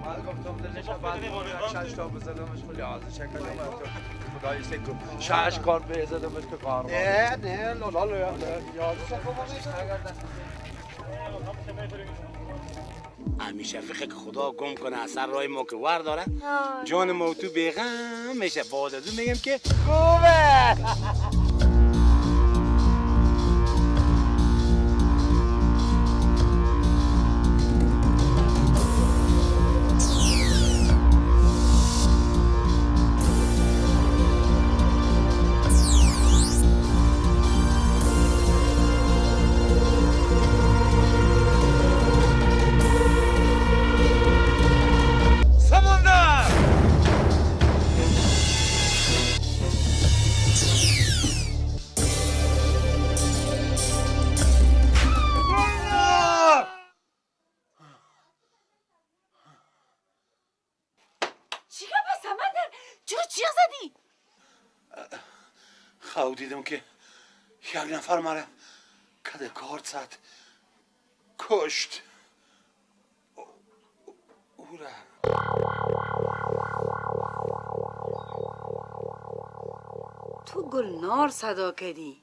من گفتم دلش بعد 6 تا بزدمش خیلی عالی شکل اومد خدای سکو 6 کار بزدمش که کار نه لالا یاد همیشه فکر که خدا گم کنه اثر رای ما که ور داره جان ما تو بیغم میشه بعد از اون میگم که خوبه خواهد دیدم که یک نفر مرا کده کارت زد کشت او را تو گلنار صدا کردی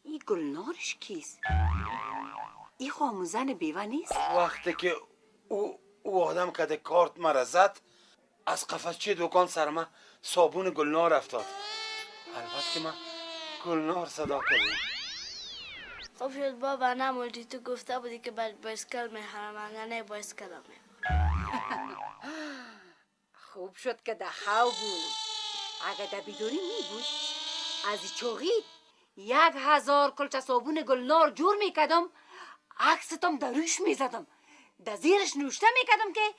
این گلنارش کیست؟ این خاموزن بیوه نیست؟ وقتی که او آدم کده کارت مرا زد از قفسچه دکان سرما صابون گلنار افتاد البته که من گلنار صدا کردیم خب شد بابا نموردی تو گفته بودی که باید بایسکل میخرم انگه بایسکل هم خوب شد که ده خو بود اگه ده بیدوری می بود از چوغید 1000 کلچه صابون گلنار جور میکدم عکستم دروش میزدم ده زیرش نوشته میکدم که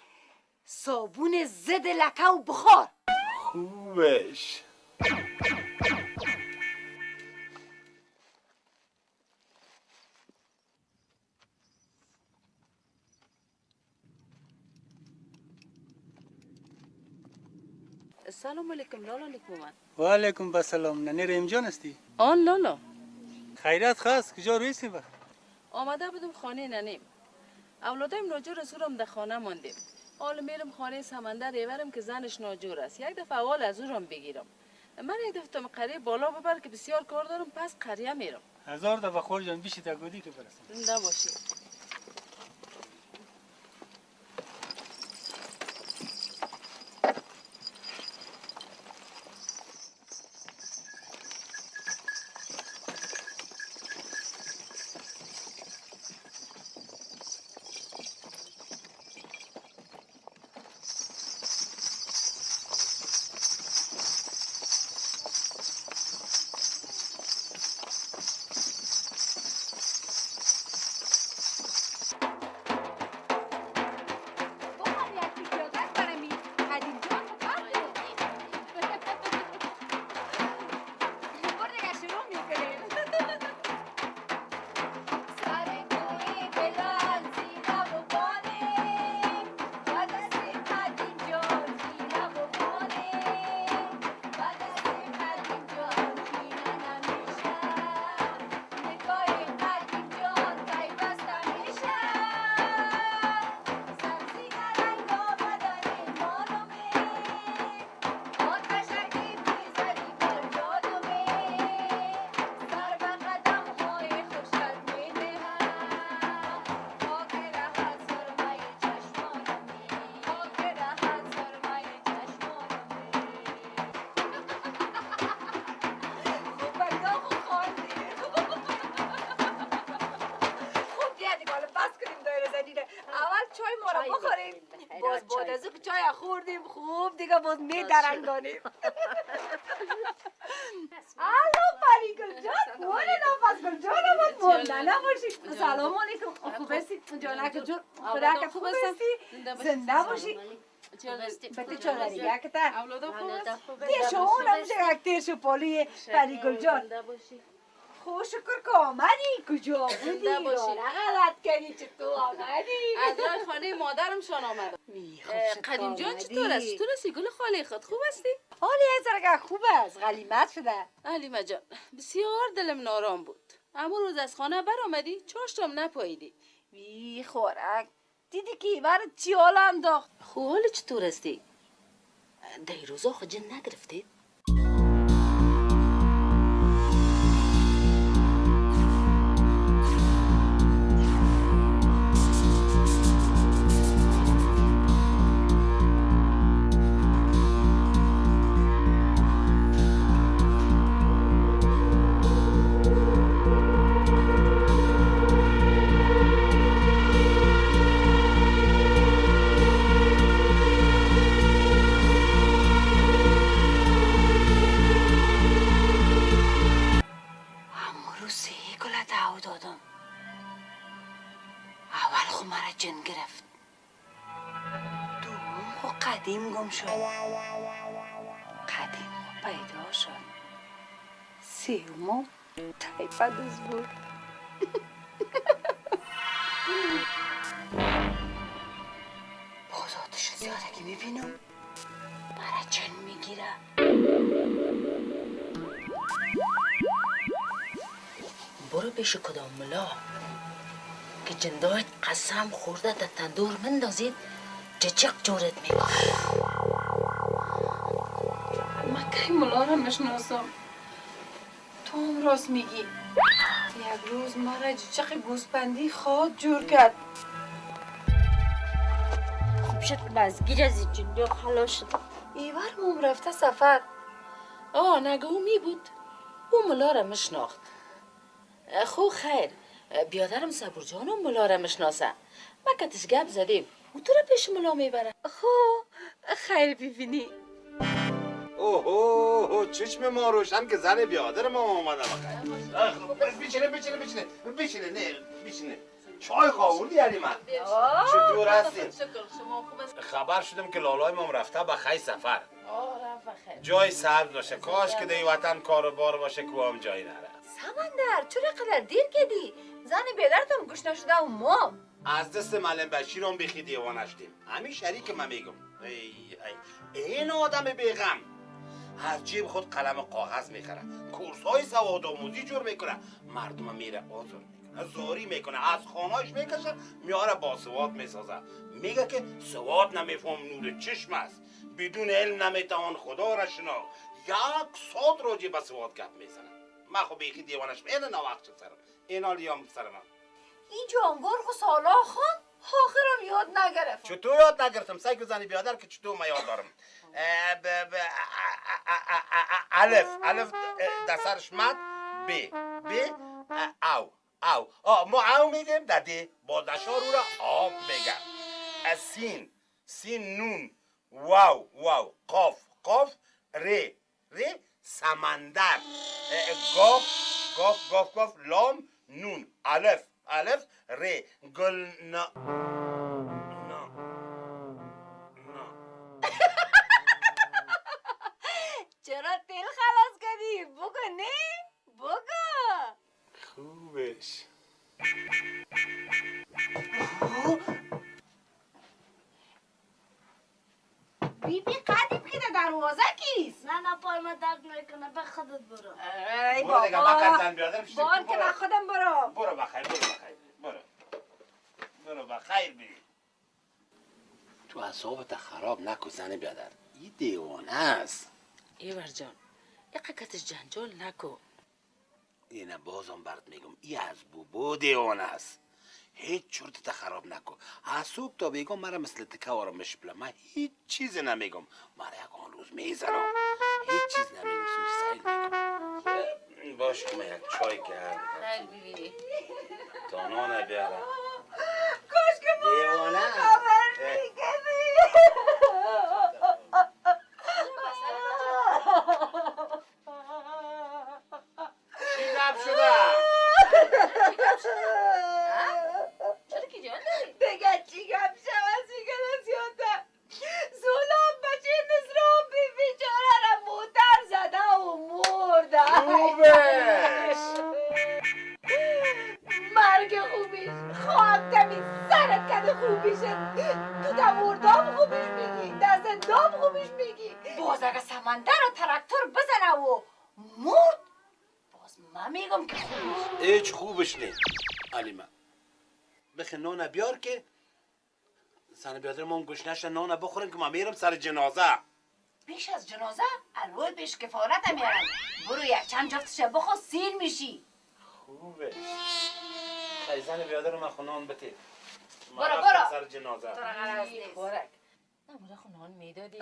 صابون ضد لکه و بخار خوبش سلام علیکم لالا نیکومن. و علیکم بسلام. ننه ریم جان استی؟ آن لالا خیرت خواست کجا رویستی با؟ آمده بودم خانه ننیم اولادایم ناجور از اورم در خانه ماندیم حالا میرم خانه سمندر ایورم که زنش ناجور است یک دفعه اول از اورم بگیرم من یک دفعه تا قریه بالا ببر که بسیار کار دارم پس قریه میرم 1000 دفعه خور جان بیشی تا گودی که برسم زنده باشی خوب دیگه باز می درنگانیم الو پری گل جان بوله نفس گل جان آمد مونده نباشی سلام علیکم خوب هستی جانک جون خدا که خوب هستی زنده باشی بطه چادری یک تا دیشو اونم شکر تیرشو پالی پری گل جان خوش شکر که آمدی کجا بودی غلط کردی چطور آمدی از راه خانه مادرمشان آمدم قدیم جان چطور است؟ چطور هستی گل خاله خود خوب هستی؟ حالی از رگه خوب است غلیمت شده علیمه جان بسیار دلم نارام بود اما روز از خانه بر آمدی چاشتم نپاییدی بی خورک دیدی که برای چی حالا انداخت؟ خب حال چطور هستی؟ دیروزا خود جن نگرفتید؟ جن گرفت دوم خو قدیم گم شد قدیم پیدا شد سیومو تایپدوز بود بازاتشو زیاده که میبینم مرا جن میگیره برو پیش کدام ملا که جندایت قسم خورده در تندور مندازید جچق جورت میکنه من که ملا را مشناسم تو هم راست میگی یک روز مرا جچق گوسپندی خواد جور کرد خوب شد که بازگیر از این جندو خلاص شد ایوار موم رفته سفر نگو می بود او ملا را مشناخت خو خیر بیادرم صبر جانم ملا را مشناسه ما کتش گپ زدیم او تو را پیش ملا میبره خیر ببینی اوه چشم ما روشن که زن بیادر ما اومده بخیر بیچینه چای خواهردی یعنی من چطور هستین؟ خبر شدم که لالای ما رفته به خی سفر جای سبز باشه کاش که دی وطن کاروبار باشه که هم جایی نره سمندر چرا قدر دیر کدی زن بیدرتم گوش نشده و ما از دست معلم بشیر هم بخی دیوانه شدیم همین شریک من میگم این آدم بیغم از جیب خود قلم کاغذ میخره کورس های سواد آموزی جور میکنه مردم میره آزار میکنه زاری میکنه از خانهاش میکشه میاره با سواد میسازه میگه که سواد نمیفهم نور چشم است بدون علم نمیتوان خدا را شناخت یک ساعت راجع به سواد گپ میزنه من خب بیخی دیوانش اینه نوقت شد سرم این حال یام سر من این جانگور خو سالا خان آخرم یاد نگرفت چطور یاد نگرفتم سعی که زنی بیادر که چطور من یاد دارم الف دسرش مد ب او ما او میگیم دده با دشار رو را آب میگم سین نون واو قاف ری سمندر گاف لام نون الف ری گل نا چرا تیل خلاص کردی؟ بگو نه؟ بگو خوبش بیبی قدیم که دروازه کیست؟ نه پای ما درد میکنه به خودت برو ای برو دیگه بابا من زن بیادرم شد بان که من خودم برو بخیر برو بخیر بری تو اعصابت خراب نکن زن بیادر این دیوانه است ایور جان یقکتش جنجال نکو اینه بازم برات میگم ای از بوبو دیوانه است هیچ چورتت خراب نکن از صبح تا بیگم مرا مثل تکه آرام مشپله من هیچ چیز نمیگم مرا یکان روز میزنم هیچ چیز نمیگم سوی سیل میگم باش که من یک چای کرد خیلی ببینی تانانه بیارم کاش که دیوانه خبر میگنی چی گپ شده؟ چرا که جان داری؟ بگه چی گپ شود میگه زیاده زولام بچه نزرام بیچاره را موتر زده و مرده خوبش مرگ خوبیش خواهم کمی سرت کده خوبیشه تو در مردام خوبیش میگی در زندام خوبیش میگی باز اگه سمندر و ترکتور بزنه و مرد باز من میگم که خوبیش هیچ خوبش نیست علیمه بخی نان بیار که زن بیادر ما گوشنش نان بخوریم که ما میرم سر جنازه. پیش از جنازه الوی پیش کفارت میارم. برو یک چند جفتش بخور سیر میشی. خوبه. خیلی زن بیادر ما خونان بتی. برو. سر جنازه. تو را غرض نیست. خورک نموده خونان میدادی.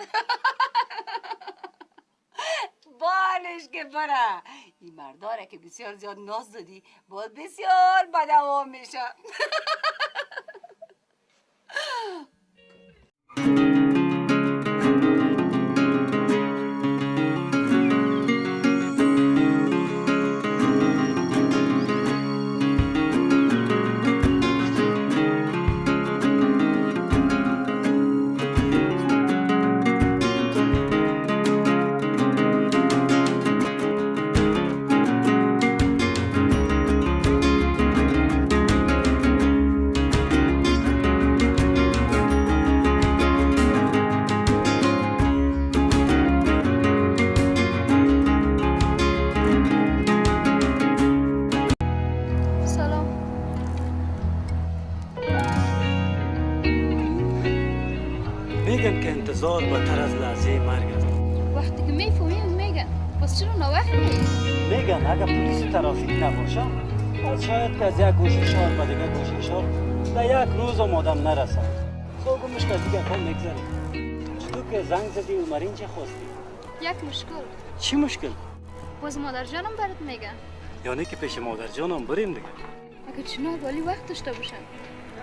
بالش که برا این مرداره که بسیار زیاد ناز دادی باید بسیار بدوام میشه. سلام. میگن که انتظار بدتر از لحظه مرگ است. وقتی که میفهمیم میگن پس چرا نوقت میگن اگر پلیس ترافیک نباشه از شاید که از یک گوشه شهر به دیگه گوشه شهر در یک روز هم آدم نرسد. سوگمش که از دیگه کار نگذاریم. چطور که زنگ زدی اومرین چه خواستی؟ یک مشکل. چی مشکل؟ باز مادر جانم برات میگن. یعنی که پیش مادر جانم بریم دیگه. اگر چنان ولی وقت داشته باشن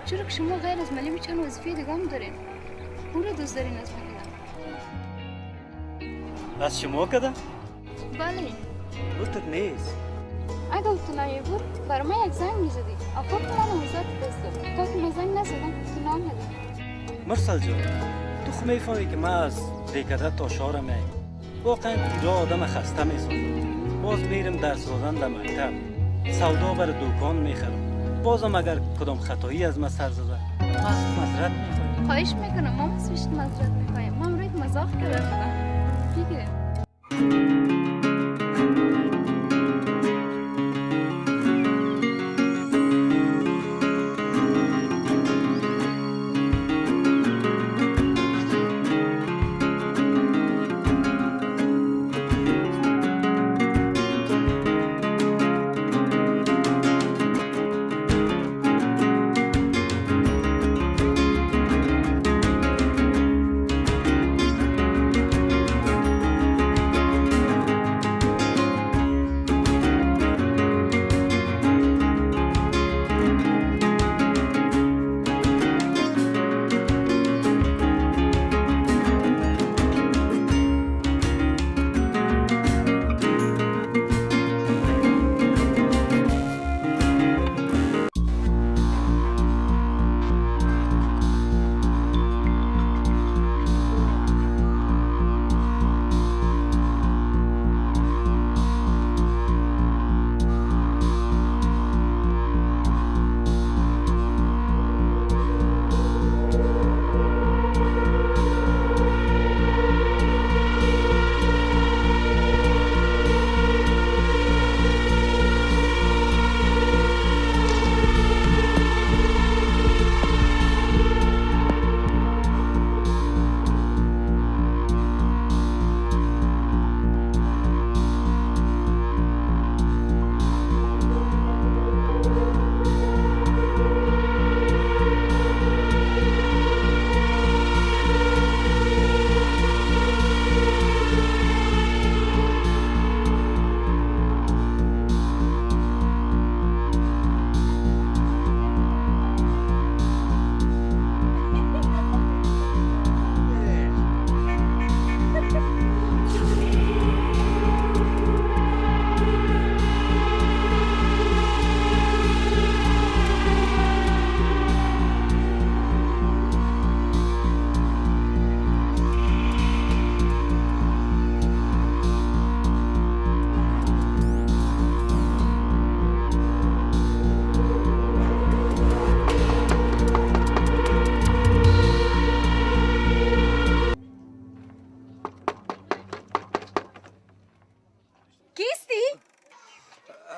چرا که شما غیر از ملی چند وظیفه دیگه هم دارین؟ او را دوست دارین از من؟ از شما کده؟ بله. گفتت نیست. اگه تو نمیبور برای من یک زنگ میزدی افاق من وزارت دستم تا که من زنگ نزدم تو نامدی. مرسل جان تو خو میفهمی که من از دیکده تا شهر میم واقعا ایرا آدم خسته میسازم. باز میرم درس دادن در مکتب سودا بر دکان میخرم. بازم اگر کدام خطایی از من سر زده من معذرت میخوایم. خواهش میکنم ما مسویشت مذرت میخوایم. من رویت مزاق کرده بودم دیگه.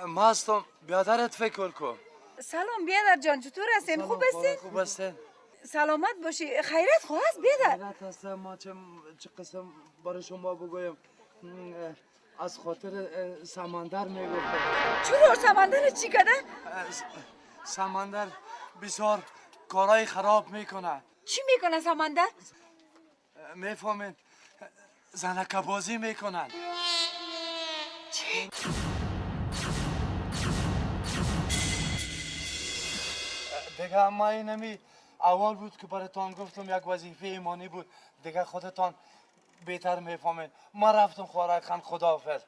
ما هستم بیادرت فکر کن. سلام بیادر جان، چطور هستین؟ خوب هستین؟ خوب هستین. سلامت باشی. خیرت خواه است بیادر؟ خیرت هستم. ما چه قسم برای شما بگویم، از خاطر سمندر میگفتم. چرا سمندر چی کده؟ سمندر بسیار کارهای خراب میکنه. چی میکنه سمندر؟ میفهمین؟ زنکه بازی میکنن. چی؟ دیگه اما اینمی اول بود که براتان گفتم یک وظیفه ایمانی بود. دیگه خودتان بهتر میفهمین. ما رفتم خوراک خان. خداحافظ.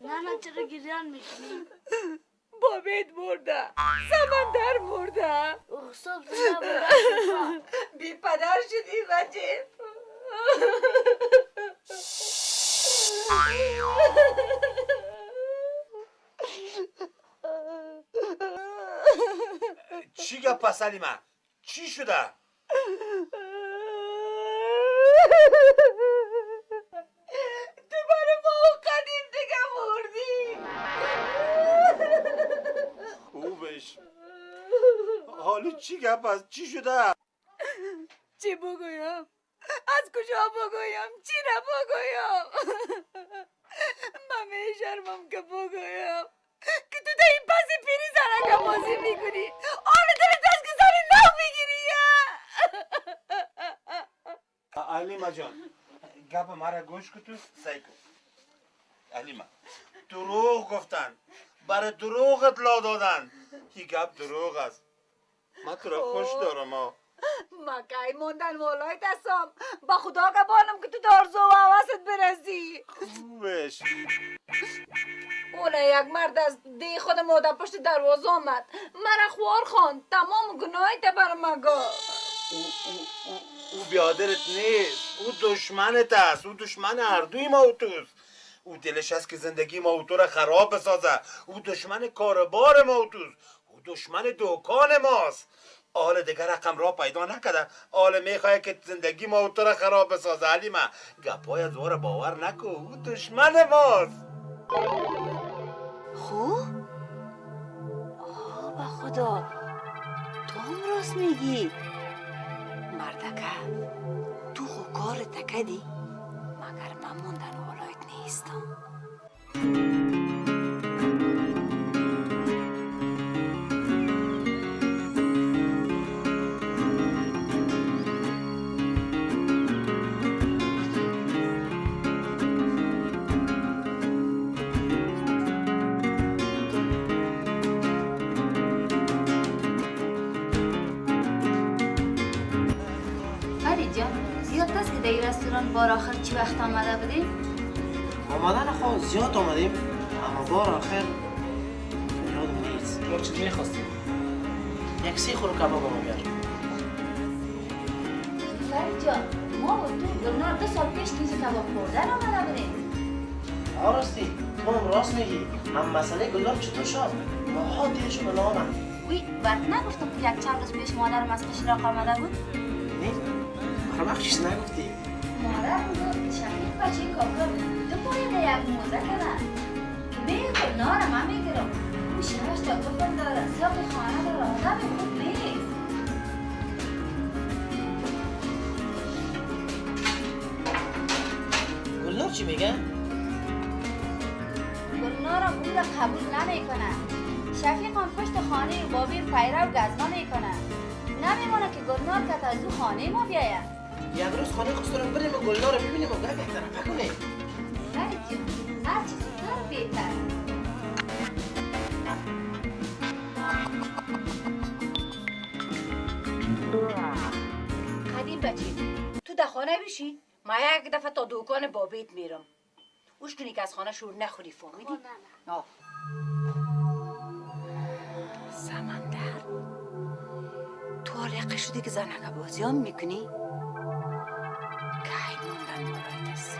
نه چرا گریان میکنی؟ بابید مرده، سمندر مرده. اخصاب زنده بوده. بی پدر شدی وجیب. چی گپ سلیمه؟ چی شده؟ تو برای ما قدیم دیگه مردی. خوبش. حالا چی گپ است؟ چی شده؟ چی بگویم؟ از کجا بگویم؟ چی را بگویم؟ من میشرمم که بگویم که تو در این پس پیری زنکه بازی میکنی. آن دلت است که زنی نو میگیری. علیمه جان، گپ مرا گوش کن تو سعی کن. علیمه، دروغ گفتن، برای دروغ اطلاع دادن. این گپ دروغ است. من تو را خوش دارم ها. ما کی موندن ولایت هستم. با خدا قبانم که تو دارزو و حواست برسی. خوبش. اونا یک مرد از دی خود ماده پشت دروازه آمد، مرا خوار خواند، تمام گناهی تا بر ما گفت. او بیادرت نیست، او دشمنت است. او دشمن اردوی ما توست. او دلش است که زندگی ما تو را خراب بسازه. او دشمن کاربار ما توست. او دشمن دکان ماست. آل دیگر رقم را پیدا نکده. آل میخواه که زندگی ما تو را خراب بسازه. علیمه، گپای از وار باور نکن. او دشمن ماست. خو؟ آه با خدا، تو هم راست میگی. مردکه، تو خو کار تکدی، مگر من موندن ولایت نیستم. در این رستوران بار آخر چی وقت آمده بودیم؟ آمدن خواه زیاد آمدیم، اما بار آخر یادم نیست. ما چیز میخواستیم؟ یک سی خورو کباب ما بیار. فرید جان، ما و تو گلنار 2 سال پیش نیز کباب خوردن آمده بودیم. راستی، تو هم راست میگی. هم مسئله گلنار چطور شد؟ ماها دیرشو به نامن. وی، برد نگفتم که یک چند روز پیش مادرم از قشراق آمده بود؟ نیست؟ هر چیز نگفتی. مادرم بود شقیق بچه کابل تو باید یک موزه کنن. می گلنارم هم میگیرم. او شهرش تا گفتم داره، ساق خانه داره، آدم خوب نیست. گلنار چی میگه؟ گلنارم او را قبول نمیکنه. شفیقم پشت خانه بابیر پیرو گزما میکنه. نمیمونه که گلنار کت از او خانه ما بیاید. یک روز خانه خسترم بریم و گلنار رو ببینیم و گرگ یک طرفه کنیم. فرید جون، هر چیز زودتر بهتر. قدیم بچه، تو در خانه بشی، ما یک دفعه تا دوکان بابیت میرم. اوش کنی که از خانه شور نخوری، فهمیدی؟ نه. سمندر، تو علیقه شدی که زنگه بازی هم میکنی؟ که موندن ولایت است.